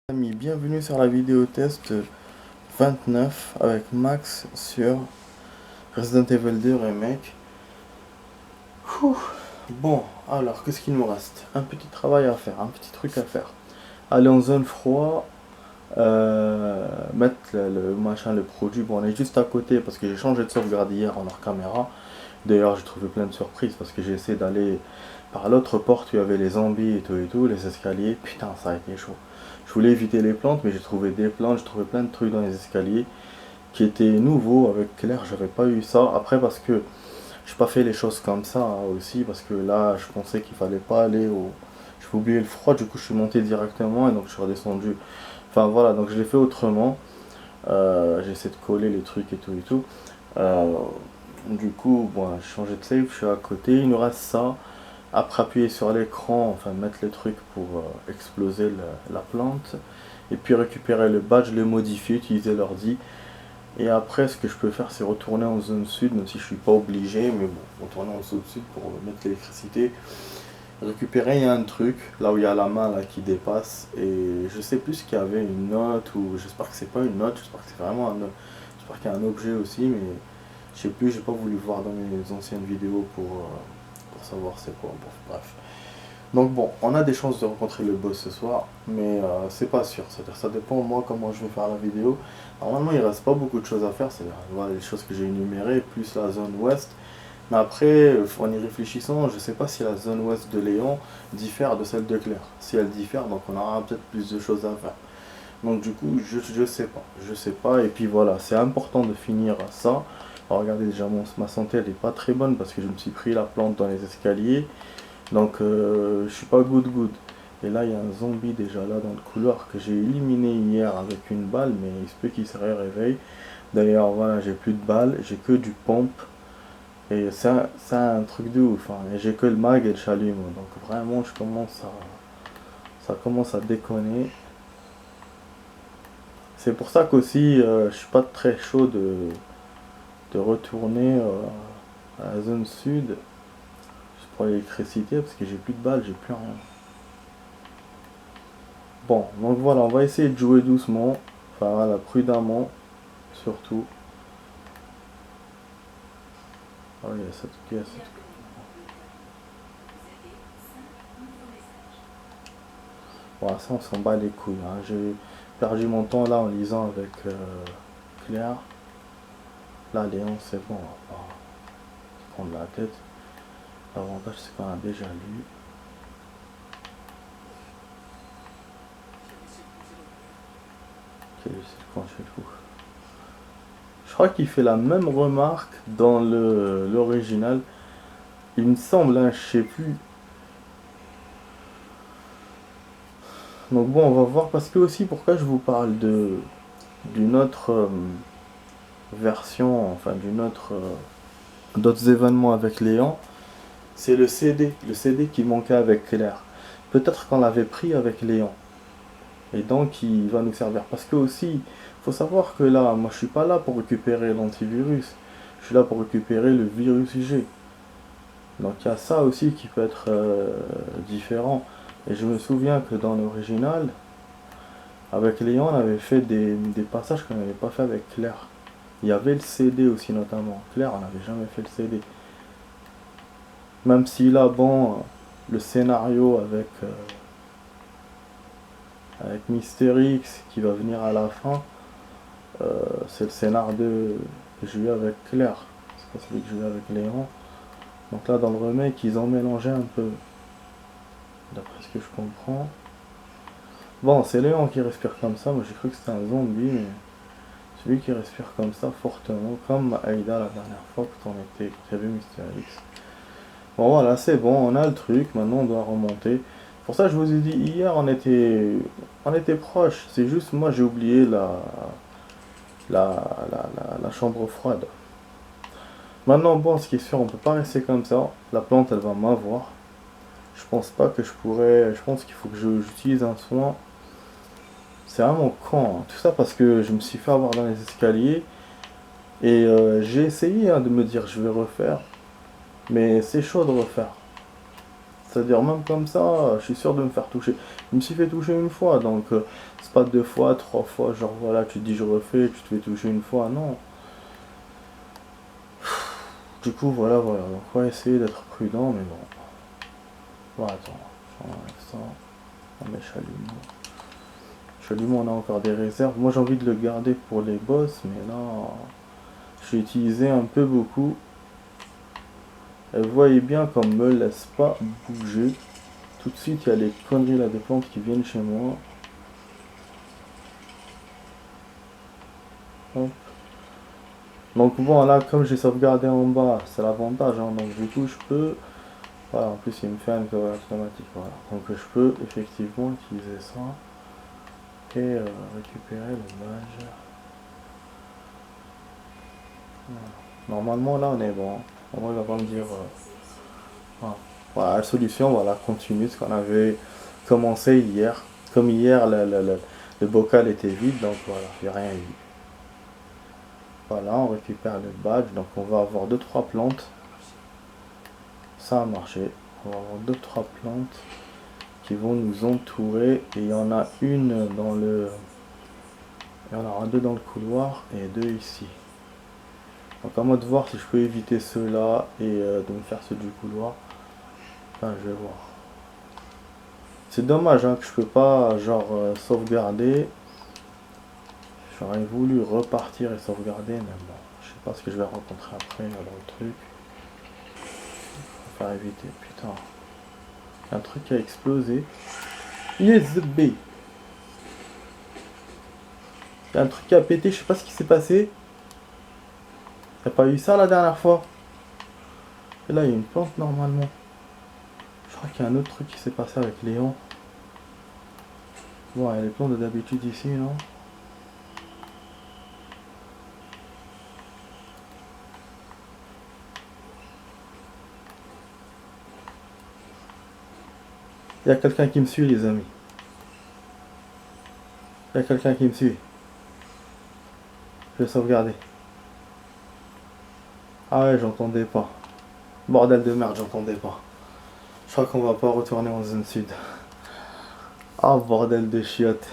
Amis, bienvenue sur la vidéo test 29 avec Max sur Resident Evil 2 Remake. Ouh. Bon, alors qu'est-ce qu'il nous reste? Un petit travail à faire, un petit truc à faire. Aller en zone froid, mettre le machin, le produit. Bon, on est juste à côté parce que j'ai changé de sauvegarde hier en hors caméra. D'ailleurs, j'ai trouvé plein de surprises parce que j'ai essayé d'aller par l'autre porte où il y avait les zombies et tout, les escaliers. Putain, ça a été chaud. Je voulais éviter les plantes, mais j'ai trouvé des plantes, j'ai trouvé plein de trucs dans les escaliers qui étaient nouveaux avec Claire. J'avais pas eu ça. Après, parce que j'ai pas fait les choses comme ça aussi, parce que là, je pensais qu'il fallait pas aller au. J'ai oublié le froid, du coup, je suis monté directement et donc je suis redescendu. Enfin voilà, donc je l'ai fait autrement. J'ai essayé de coller les trucs et tout et tout. Euh, du coup, bon, j'ai changé de save, je suis à côté. Il nous reste ça. Après, appuyer sur l'écran, enfin mettre les trucs pour exploser la plante. Et puis récupérer le badge, le modifier, utiliser l'ordi. Et après, ce que je peux faire, c'est retourner en zone sud, même si je suis pas obligé, mais bon, retourner en zone sud pour mettre l'électricité. Récupérer, il y a un truc, là où il y a la main là qui dépasse. Et je sais plus qu'il y avait une note, ou j'espère que c'est pas une note, j'espère que c'est vraiment un. J'espère qu'il y a un objet aussi, mais je sais plus, j'ai pas voulu voir dans mes anciennes vidéos pour savoir c'est quoi. Bon, bref. Donc bon, on a des chances de rencontrer le boss ce soir, mais c'est pas sûr. C'est-à-dire ça dépend moi comment je vais faire la vidéo. Normalement il reste pas beaucoup de choses à faire, c'est-à-dire voilà, les choses que j'ai énumérées, plus la zone ouest. Mais après, en y réfléchissant, je sais pas si la zone ouest de Léon diffère de celle de Claire. Si elle diffère, donc on aura peut-être plus de choses à faire. Donc du coup, je sais pas. Je sais pas. Et puis voilà, c'est important de finir ça. Alors regardez déjà, ma santé elle est pas très bonne parce que je me suis pris la plante dans les escaliers. Donc je suis pas good. Et là il y a un zombie déjà là dans le couloir que j'ai éliminé hier avec une balle, mais il se peut qu'il se réveille. D'ailleurs voilà, j'ai plus de balles, j'ai que du pompe. Et c'est un truc de ouf, hein. Et j'ai que le mag et le chalumeau. Donc vraiment ça commence à déconner. C'est pour ça qu'aussi je suis pas très chaud de retourner à la zone sud. Juste pour l'électricité parce que j'ai plus de balles, j'ai plus rien. Bon, donc voilà, on va essayer de jouer doucement, enfin voilà, prudemment, surtout. Ah oui, il y a cette pièce. Bon, ça on s'en bat les couilles, hein. J'ai perdu mon temps là en lisant avec Claire. Là, Léon, c'est bon, on va pas se prendre la tête. L'avantage, c'est qu'on a déjà lu. Quel est le quand je le trouve. Je crois qu'il fait la même remarque dans l'original. Il me semble, hein, je sais plus. Donc bon, on va voir parce que aussi pourquoi je vous parle d'une autre version, enfin d'autres événements avec Léon. C'est le CD qui manquait avec Claire. Peut-être qu'on l'avait pris avec Léon. Et donc il va nous servir. Parce que aussi, faut savoir que là, moi je suis pas là pour récupérer l'antivirus. Je suis là pour récupérer le virus G. Donc il y a ça aussi qui peut être différent. Et je me souviens que dans l'original, avec Léon, on avait fait des passages qu'on n'avait pas fait avec Claire. Il y avait le CD aussi notamment. Claire, on n'avait jamais fait le CD. Même si là, bon, le scénario avec Mister X qui va venir à la fin, c'est le scénario que j'ai eu avec Claire. C'est pas celui que j'ai eu avec Léon. Donc là, dans le remake, ils ont mélangé un peu. D'après ce que je comprends. Bon, c'est Léon qui respire comme ça. Moi, j'ai cru que c'était un zombie, mais celui qui respire comme ça fortement, comme Aïda la dernière fois que t'as vu Mister X. Bon, voilà, c'est bon, on a le truc. Maintenant, on doit remonter. Pour ça, je vous ai dit hier, on était proche. C'est juste moi, j'ai oublié la chambre froide. Maintenant, bon, ce qui est sûr, on peut pas rester comme ça. La plante, elle va m'avoir. Je pense pas que je pourrais. Je pense qu'il faut que j'utilise un soin. C'est vraiment con, hein. Tout ça parce que je me suis fait avoir dans les escaliers. Et j'ai essayé, hein, de me dire je vais refaire. Mais c'est chaud de refaire. C'est-à-dire même comme ça, je suis sûr de me faire toucher. Je me suis fait toucher une fois, donc c'est pas 2 fois, 3 fois, genre voilà, tu te dis je refais, tu te fais toucher une fois, non. Du coup, voilà, voilà. Donc on va essayer d'être prudent, mais bon. Bon, attends, on enlève ça. On met chalumeau. Chalumeau, on a encore des réserves. Moi, j'ai envie de le garder pour les boss, mais là, j'ai utilisé un peu beaucoup. Et vous voyez bien qu'on me laisse pas bouger. Tout de suite, il y a les conneries là des plantes qui viennent chez moi. Hop. Donc bon, là, comme j'ai sauvegardé en bas, c'est l'avantage, hein. Donc du coup, je peux... Voilà, en plus, il me fait un cover automatique, voilà. Donc je peux effectivement utiliser ça. Et récupérer le badge. Voilà. Normalement, là, on est bon. On va pas me dire... voilà. Voilà, la solution, voilà, continue ce qu'on avait commencé hier. Comme hier, le bocal était vide, donc voilà, j'ai rien eu. Voilà, on récupère le badge, donc on va avoir 2-3 plantes. Ça a marché. On va avoir 2-3 plantes qui vont nous entourer. Et il y en a une dans le... Il y en aura 2 dans le couloir et 2 ici. Donc à moi de voir si je peux éviter ceux-là et de me faire ceux du couloir. Enfin, je vais voir. C'est dommage hein, que je peux pas genre sauvegarder. J'aurais voulu repartir et sauvegarder, mais bon, je sais pas ce que je vais rencontrer après dans le truc. Faut faire éviter. Putain. Un truc qui a explosé. Yes, B. Il y a un truc qui a pété, je sais pas ce qui s'est passé. Y'a pas eu ça la dernière fois. Et là, il y a une plante normalement. Je crois qu'il y a un autre truc qui s'est passé avec Léon. Bon, il y a les plantes d'habitude ici, non? Il y a quelqu'un qui me suit, les amis. Il y a quelqu'un qui me suit. Je vais sauvegarder. Ah ouais, j'entendais pas. Bordel de merde, j'entendais pas. Je crois qu'on va pas retourner en zone sud. Ah, bordel de chiottes.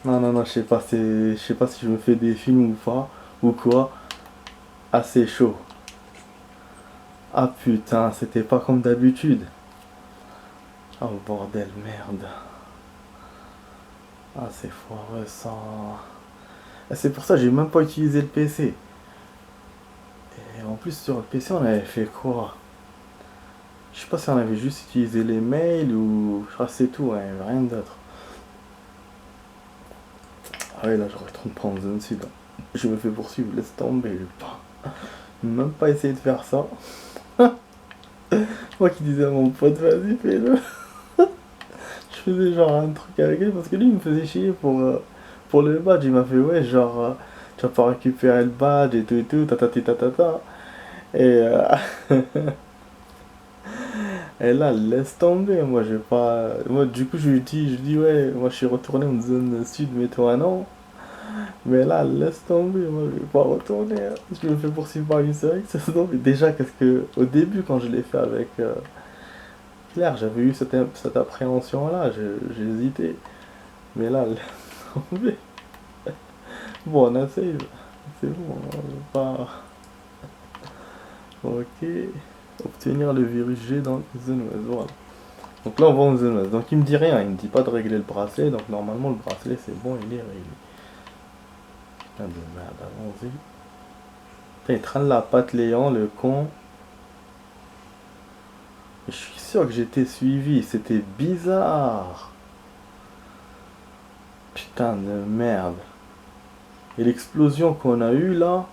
Non, non, non, je sais pas si je me fais des films ou pas, ou quoi. Assez chaud. Ah putain, c'était pas comme d'habitude. Oh bordel, merde. Ah, c'est foireux ça. Et c'est pour ça que j'ai même pas utilisé le PC. Et en plus, sur le PC, on avait fait quoi? Je sais pas si on avait juste utilisé les mails ou... Je crois que c'est tout, hein, rien d'autre. Ah ouais, là, j'aurais trop de prendre zone sud. Je me fais poursuivre, laisse tomber, je vais pas... Même pas essayer de faire ça. Moi qui disais à mon pote, vas-y, fais-le. Je faisais genre un truc avec lui parce que lui, il me faisait chier pour le badge. Il m'a fait, ouais, genre, tu vas pas récupérer le badge et tout, tatati tatata. Et, et là, laisse tomber. Moi, je vais pas. Moi, du coup, je lui dis, ouais, moi, je suis retourné en zone sud, mais toi, non. Mais là, laisse tomber. Moi, je vais pas retourner, hein. Je me fais poursuivre par une série. Ça se tombe. Et déjà, qu'est-ce que. Au début, quand je l'ai fait avec Claire, j'avais eu cette appréhension-là. J'ai hésité. Mais là, laisse tomber. Bon, on a save. C'est bon, on va pas. Ok. Obtenir le virus G dans zone ouest. Voilà. Donc là, on va en zone ouest. Donc il me dit rien, il me dit pas de régler le bracelet. Donc normalement, le bracelet, c'est bon, il est réglé. Putain de merde, allons-y. Putain, il traîne la patte Léon, le con. Je suis sûr que j'étais suivi, c'était bizarre. Putain de merde. Et l'explosion qu'on a eue là.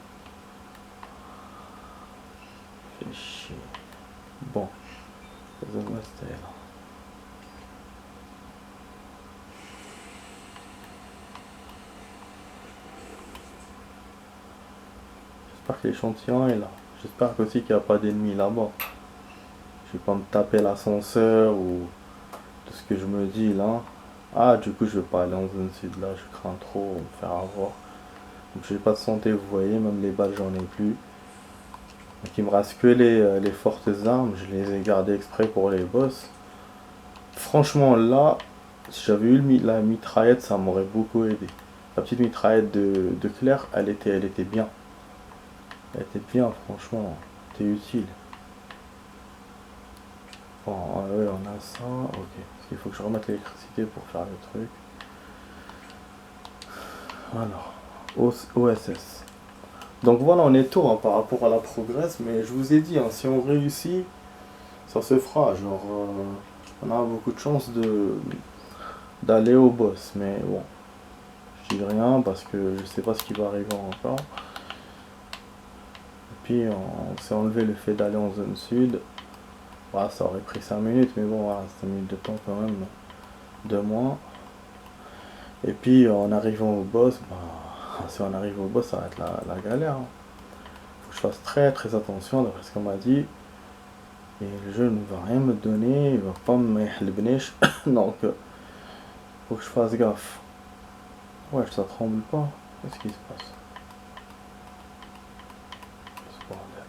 Fait chier. Bon. Zone ouest, elle est là. J'espère que l'échantillon est là. J'espère aussi qu'il n'y a pas d'ennemis là-bas. Je vais pas me taper l'ascenseur ou tout ce que je me dis là. Ah, du coup, je vais pas aller en zone sud là. Je crains trop me faire avoir. Donc, j'ai pas de santé, vous voyez. Même les balles, j'en ai plus. Donc il me reste que les fortes armes, je les ai gardées exprès pour les boss. Franchement là, si j'avais eu la mitraillette, ça m'aurait beaucoup aidé. La petite mitraillette de Claire, elle était bien. Elle était bien, franchement. C'était utile. Bon, ouais, on a ça. Ok. Parce qu'il faut que je remette l'électricité pour faire le truc. Alors, OSS. Donc voilà, on est tôt hein, par rapport à la progresse, mais je vous ai dit, hein, si on réussit, ça se fera. Genre, on a beaucoup de chances d'aller au boss, mais bon, je dis rien parce que je sais pas ce qui va arriver encore. Et puis, on s'est enlevé le fait d'aller en zone sud. Voilà, ça aurait pris 5 minutes, mais bon, voilà, 5 minutes de temps quand même, de moins. Et puis, en arrivant au boss, bah, si on arrive au boss, ça va être la galère. Hein. Faut que je fasse très très attention d'après ce qu'on m'a dit. Et le jeu ne va rien me donner, il va pas me mettre le bniche. Donc, faut que je fasse gaffe. Ouais, ça tremble pas. Qu'est-ce qui se passe? Ce bordel.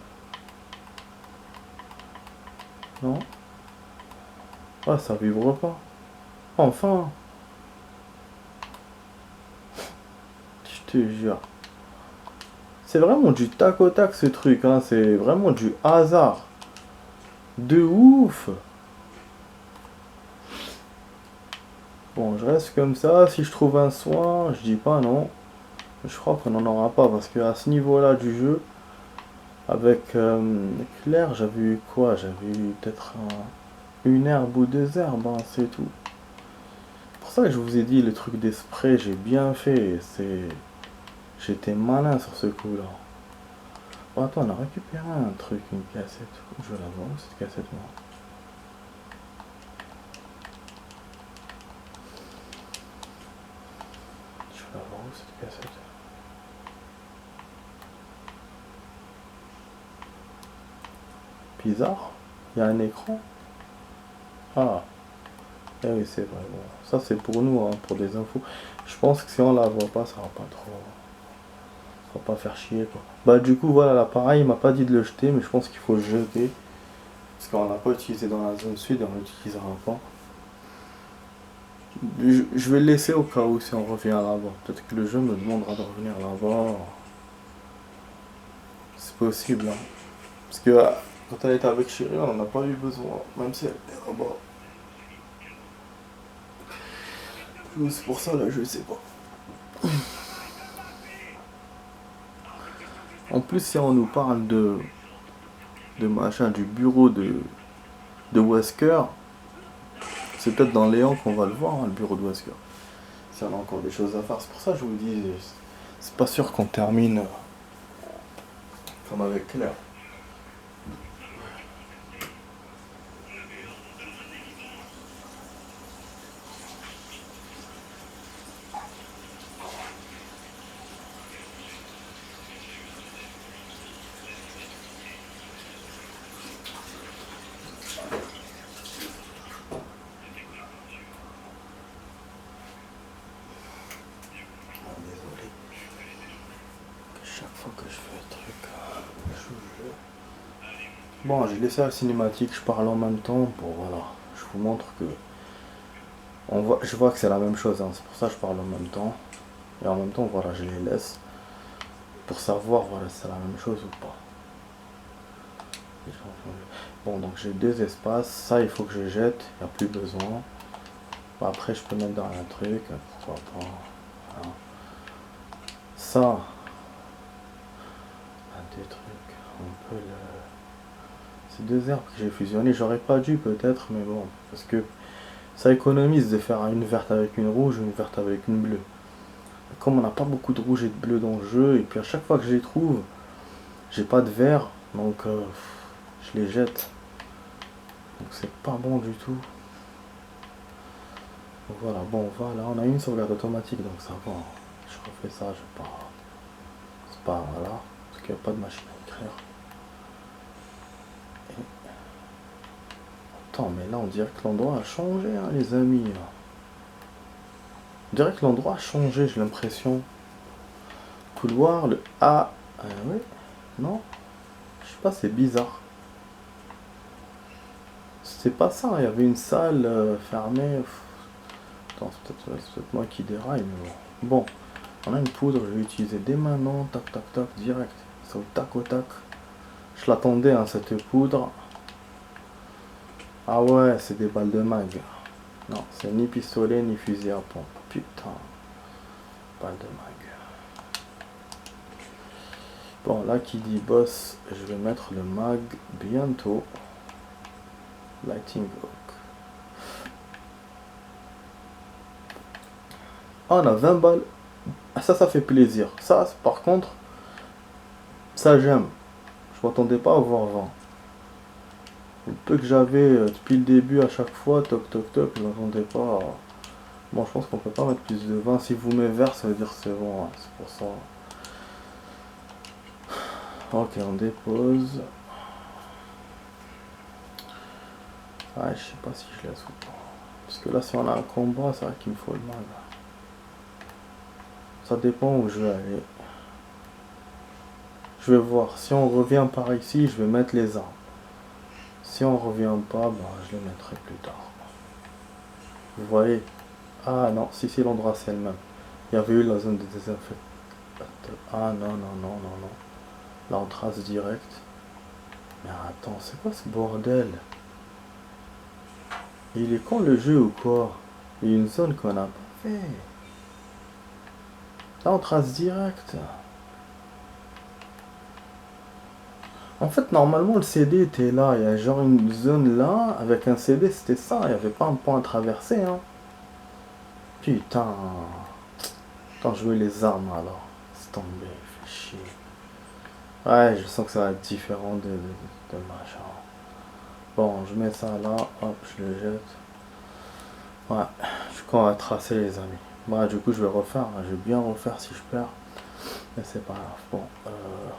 Non? Ah, ça vibre pas. Enfin! Je te jure. C'est vraiment du tac au tac ce truc, hein. C'est vraiment du hasard. De ouf! Bon, je reste comme ça. Si je trouve un soin, je dis pas non. Je crois qu'on n'en aura pas parce que à ce niveau-là du jeu, avec Claire, j'avais eu quoi? J'avais eu peut-être une herbe ou deux herbes, hein, c'est tout. C'est pour ça que je vous ai dit le truc des sprays, j'ai bien fait. J'étais malin sur ce coup-là. Oh, attends, on a récupéré un truc, une cassette. Je vais la voir, cette cassette moi. Je vais la voir, cette cassette. Bizarre. Il y a un écran. Ah. Eh oui, c'est vrai. Bon. Ça, c'est pour nous, hein, pour des infos. Je pense que si on la voit pas, ça va pas trop. Ça va pas faire chier, quoi. Bah, du coup, voilà, l'appareil, il m'a pas dit de le jeter, mais je pense qu'il faut le jeter. Parce qu'on l'a pas utilisé dans la zone sud et on l'utilisera pas. Je vais le laisser au cas où si on revient là-bas. Peut-être que le jeu me demandera de revenir là-bas. C'est possible, hein. Parce que quand elle était avec Chérie, on n'en a pas eu besoin. Même si elle était là-bas. C'est pour ça, là, je sais pas. En plus, si on nous parle de machin, du bureau de Wesker, c'est peut-être dans Léon qu'on va le voir, hein, le bureau de Wesker. Si on a encore des choses à faire. C'est pour ça que je vous dis, c'est pas sûr qu'on termine comme avec Claire. Désolé. Chaque fois que je fais un truc, je... Bon, j'ai laissé la cinématique, je parle en même temps pour voilà. Je vous montre que je vois que c'est la même chose, hein, c'est pour ça que je parle en même temps. Et en même temps, voilà, je les laisse pour savoir voilà, si c'est la même chose ou pas. Bon, donc j'ai deux espaces, ça il faut que je jette, il n'y a plus besoin. Bon, après, je peux mettre dans un truc, pourquoi pas. Voilà. Ça, des trucs, on peut le. C'est deux herbes que j'ai fusionnées, j'aurais pas dû peut-être, mais bon, parce que ça économise de faire une verte avec une rouge ou une verte avec une bleue. Comme on n'a pas beaucoup de rouge et de bleu dans le jeu, et puis à chaque fois que je les trouve, j'ai pas de vert, donc je les jette. Donc c'est pas bon du tout. Donc voilà, bon voilà, on a une sauvegarde automatique, donc ça va. Je refais ça, je pas. C'est pas voilà, parce qu'il n'y a pas de machine à écrire. Et... Attends, mais là on dirait que l'endroit a changé, hein, les amis. Là. On dirait que l'endroit a changé, j'ai l'impression. Couloir, le A. Oui, non. Je sais pas, c'est bizarre. C'est pas ça, il y avait une salle fermée. Attends, c'est peut-être moi qui déraille, mais bon. Bon, on a une poudre, je vais l'utiliser dès maintenant. Tac, tac, tac, direct. C'est au tac, au tac. Je l'attendais, hein, cette poudre. Ah ouais, c'est des balles de mag. Non, c'est ni pistolet, ni fusil à pompe. Putain. Balles de mag. Bon, là qui dit boss, je vais mettre le mag bientôt. Lighting Hawk. Ah, on a 20 balles. Ah, ça fait plaisir. Ça, par contre, ça j'aime. Je m'attendais pas à avoir 20. Le peu que j'avais depuis le début à chaque fois, toc toc toc, je m'attendais pas à... Bon, je pense qu'on peut pas mettre plus de 20. Si vous mettez vert, ça veut dire que c'est bon, hein. C'est pour ça. Ok, on dépose. Ah, je sais pas si je laisse ou pas. Parce que là, si on a un combat, c'est vrai qu'il me faut le mag. Ça dépend où je vais aller. Je vais voir. Si on revient par ici, je vais mettre les armes. Si on revient pas, bah, je les mettrai plus tard. Vous voyez? Ah non, si c'est l'endroit c'est le même. Il y avait eu la zone de désinfectation. Ah non, non, non, non, non. Là on trace direct. Mais attends, c'est quoi ce bordel? Il est quand le jeu ou quoi? Il y a une zone qu'on n'a pas fait. Là on trace direct. En fait normalement le CD était là. Il y a genre une zone là. Avec un CD c'était ça. Il n'y avait pas un point à traverser, hein. Putain. Attends, jouer les armes alors. C'est tombé, fait chier. Ouais, je sens que ça va être différent de machin. Bon, je mets ça là, hop, je le jette. Ouais, je suis quand à tracer les amis. Bah, du coup, je vais refaire, hein. Je vais bien refaire si je perds. Mais c'est pas grave. Bon,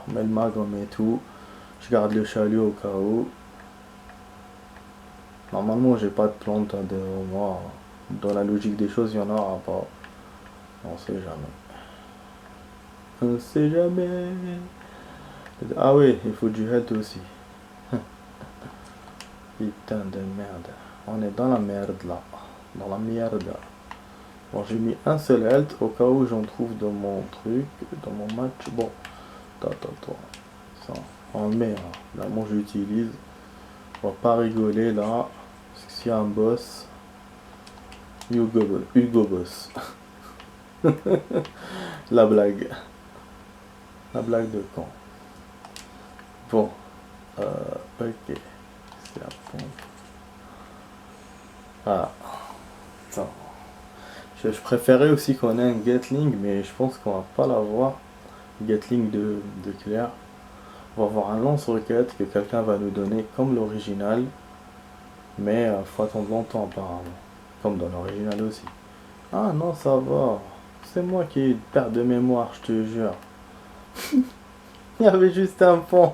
on met le mag, on met tout. Je garde le chalut au cas où. Normalement, j'ai pas de plante de moi. Dans la logique des choses, il y en aura pas. On sait jamais. On sait jamais. Ah oui, il faut du health aussi. Putain de merde. On est dans la merde là. Dans la merde. Bon, j'ai mis un seul health au cas où j'en trouve dans mon truc, dans mon match. Bon, attends. Ça, on le met. Hein. Là, moi j'utilise. On va pas rigoler là. Parce que s'il y a un boss. Hugo Boss. La blague. La blague de quand? Bon. Ok. C'est la pompe. Voilà. Attends. Je préférais aussi qu'on ait un Gatling, mais je pense qu'on va pas l'avoir. Gatling de Claire. On va avoir un lance-roquette que quelqu'un va nous donner comme l'original. Mais faut attendre longtemps apparemment. Comme dans l'original aussi. Ah non, ça va. C'est moi qui ai une perte de mémoire, je te jure. Il y avait juste un pont.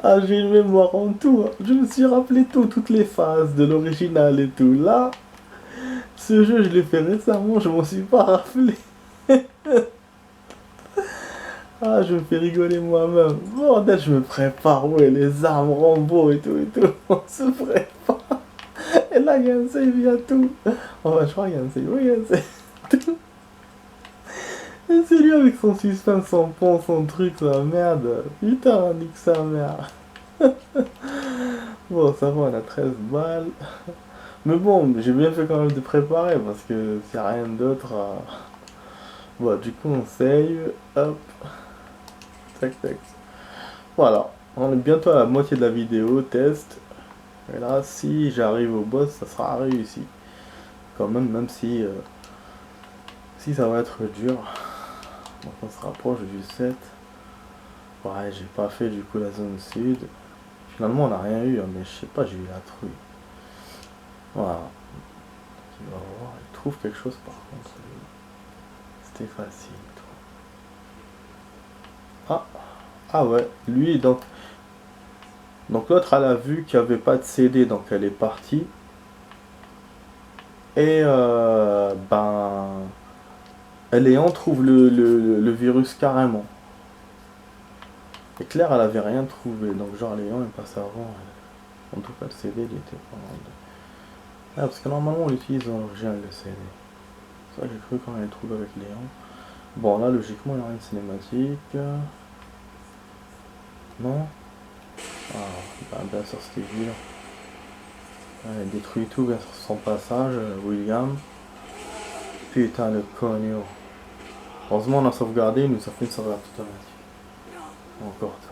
Ah, j'ai une mémoire en tout. Hein. Je me suis rappelé tout, toutes les phases de l'original et tout. Là, ce jeu, je l'ai fait récemment, je m'en suis pas rappelé. Ah, je me fais rigoler moi-même. Bordel, je me prépare, ouais, les armes, Rambo et tout. On se prépare. Et là, il y a un save, il y a tout. Oh, je crois qu'il y a un save, oui, il y a un save. Et c'est lui avec son suspense, son pont, son truc, la merde. Putain, nique sa mère. Bon, ça va, on a 13 balles. Mais bon, j'ai bien fait quand même de préparer parce que s'il n'y a rien d'autre. Bon, du coup, on save. Hop. Tac, tac. Voilà. On est bientôt à la moitié de la vidéo. Test. Et là, si j'arrive au boss, ça sera réussi. Quand même, même si. Si ça va être dur. Donc, on se rapproche du 7. Ouais, j'ai pas fait du coup la zone sud. Finalement, on n'a rien eu, hein, mais je sais pas, j'ai eu la trouille. Voilà. Il va voir, il trouve quelque chose par contre. C'était facile. Ah, ah ouais, lui donc. Donc l'autre elle a vu qu'il n'y avait pas de CD, donc elle est partie. Et ben. Léon trouve le virus carrément. Et Claire, elle avait rien trouvé. Donc, genre, Léon, il passe avant. En tout cas, le CD, il était pas mal. Ah, parce que normalement, on l'utilise en original, le CD. Ça, j'ai cru quand elle trouvé avec Léon. Bon, là, logiquement, il y aura une cinématique. Non? Ah, bah, bien sûr, Stevie. Elle détruit tout vers son passage, William. Putain, le cogno. Heureusement, on a sauvegardé, il nous a fait une sauvegarde automatique. Encore toi.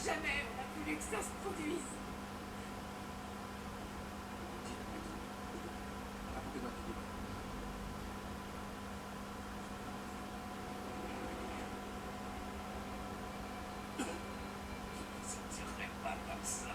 Jamais on a voulu que ça se produise. Racontez-moi tout. Ça ne tiendrait pas comme ça.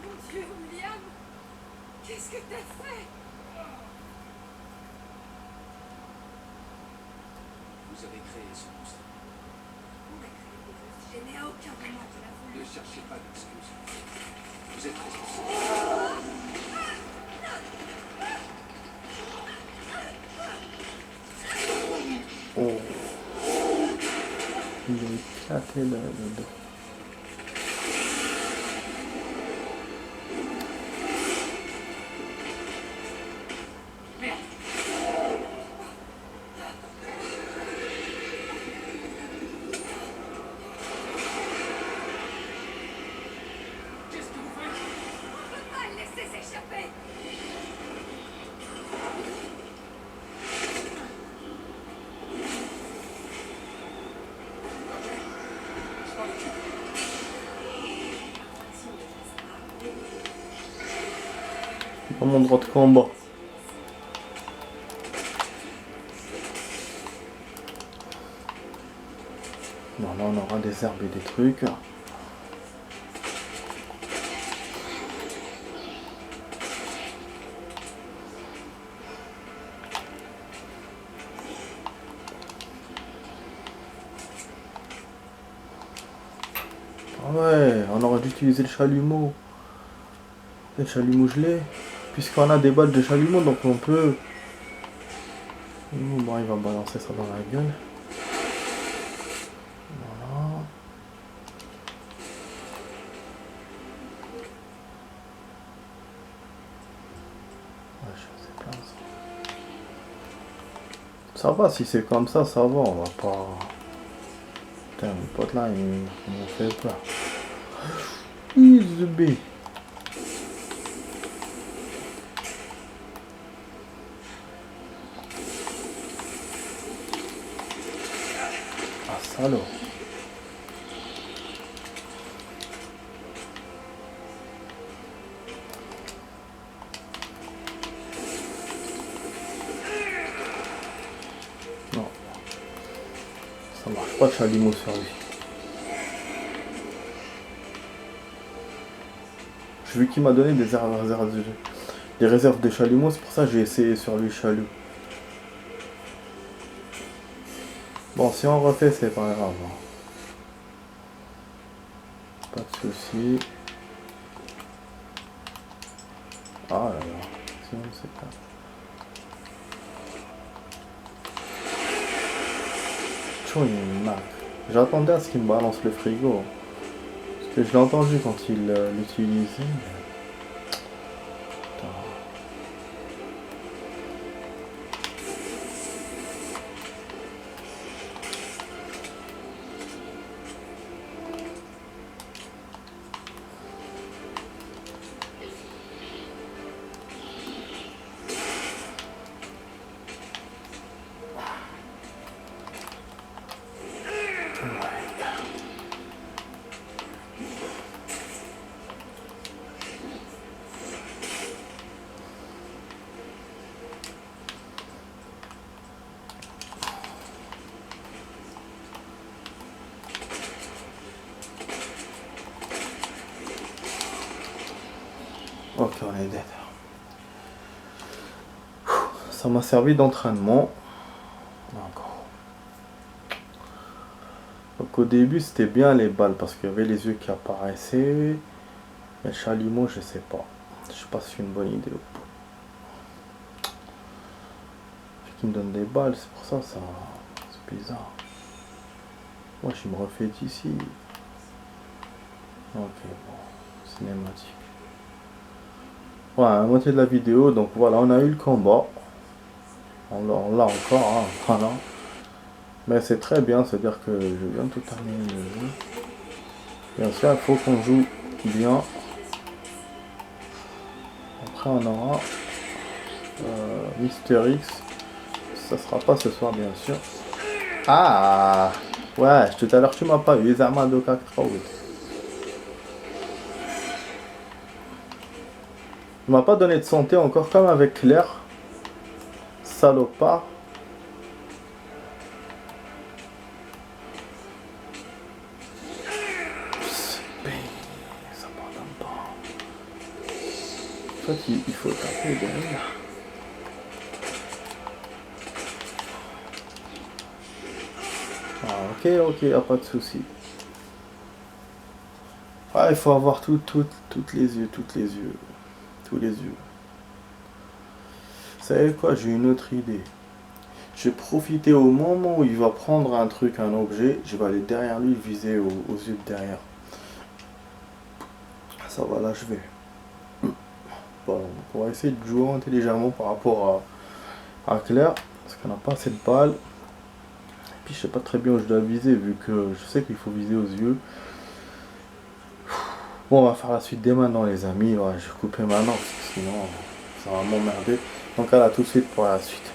Mon Dieu, William, qu'est-ce que t'as fait? Vous avez créé ce monstre. On a créé le virus. Je n'ai à aucun moment de la Ne voulu. cherchez pas d'excuses. Vous êtes responsable. Oh. Il a éclaté le dos. Qu'est-ce que vous faites? On peut pas le laisser s'échapper. Je m'en occupe. Pas mon droit de combat. Bon, là, on aura des herbes et des trucs. Ah ouais, on aurait dû utiliser le chalumeau. Le chalumeau gelé. Puisqu'on a des balles de chalumeau, donc on peut... Bon, il va balancer ça dans la gueule. Voilà. Ouais, je sais pas. Ça va, si c'est comme ça va, on va pas... Putain, mes potes là, ils m'ont fait peur. Easy B. Ah, salaud. Non. Ça marche pas de chalumeau sur lui. J'ai vu qu'il m'a donné des réserves de chalumeau, c'est pour ça que j'ai essayé sur lui chalut. Bon, si on refait, c'est pas grave. Pas de soucis. Ah là là, si on ne sait pas. Tchou, il me marque. J'attendais à ce qu'il me balance le frigo. Parce que je l'ai entendu quand il l'utilisait. Ok, on est dead. Ça m'a servi d'entraînement. D'accord. Donc au début c'était bien les balles parce qu'il y avait les yeux qui apparaissaient. Mais le chalumeau je sais pas. Je sais pas si c'est une bonne idée ou pas. Celui qui me donne des balles, c'est pour ça, c'est bizarre. Moi je me refais d'ici. Ok, bon. Cinématique. Voilà, la moitié de la vidéo, donc voilà, on a eu le combat. On l'a encore, hein, voilà. Mais c'est très bien, c'est-à-dire que je viens de tout terminer le jeu. Bien sûr, il faut qu'on joue bien. Après, on aura Mister X. Ça sera pas ce soir, bien sûr. Ah ouais, tout à l'heure, tu m'as pas eu. Zama de Kaktraoud. Il m'a pas donné de santé encore, comme avec Claire. Salopard. Ça pardonne pas. En fait, il faut taper derrière. Ah, ok, y a pas de souci. Ah, il faut avoir toutes les yeux, tous les yeux. Vous savez quoi, j'ai une autre idée. Je vais profiter au moment où il va prendre un truc, un objet, je vais aller derrière lui, le viser aux yeux de derrière. Ça va l'achever. Bon, on va essayer de jouer intelligemment par rapport à Claire, parce qu'on n'a pas assez de balles. Et puis je sais pas très bien où je dois viser, vu que je sais qu'il faut viser aux yeux. Bon, on va faire la suite dès maintenant, les amis. Ouais, je vais couper maintenant, parce que sinon ça va m'emmerder. Donc à la tout de suite pour la suite.